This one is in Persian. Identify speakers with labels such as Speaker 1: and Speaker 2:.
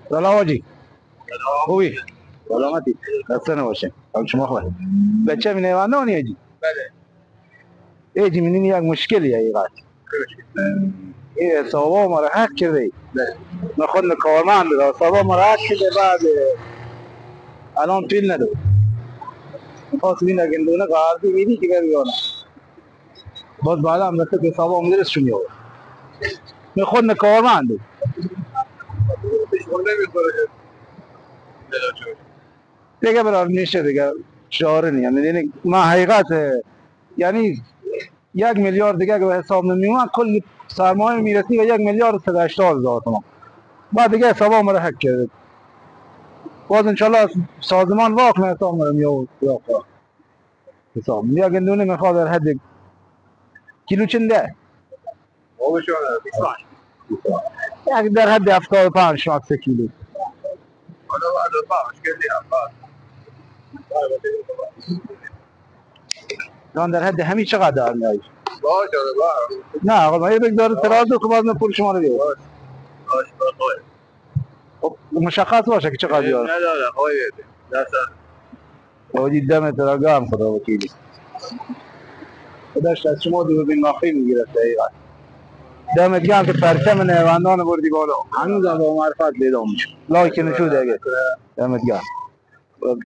Speaker 1: سلام حاجی. خوبی؟ سلامتی. خسته نباشه. حال شما خوبه؟ بچه من ایوانانی حاجی. بله. حاجی من یک مشکلی حقیقت. این حسابا ما را حق کرده. بله. من خود کارمند دارم. حسابا ما را حق کرده بعد الان پیل نداره. خواست این گندونه قاعدی میدی که بیانه. باز بعدا هم رفت حسابا مدرس شونی هوا. من خود کارمند دارم. دیگه برای میشه دیگه شعار نیم. یعنی ما حقیقت یعنی 1 میلیارد دیگه که به حساب نمیومد کل سرمایه میرسی به 1,180,000 تومان. بعد دیگه حساب ما را حک کرد. باز انشالله سازمان واقع حساب ما را میاد حساب یا گندونه میخواد در حد کیلو چنده یک در حد 75 ماکس کیلو. دان در حد همین چقدر دار میایی؟ نه آقا من یک داره ترازو که باز پول شما رو بیاد. خب مشخص باشه که چقدر بیاد. نداره آقای دست دم تراگام خدا وکیلی. خداش از شما دوربین مخفی میگیره دقیقاً. دمت گرم که پرچم نهواندان بردی بالا. هنوز هم با معرفت پیدا میشه. لایک نشون دیگه. دمت گرم.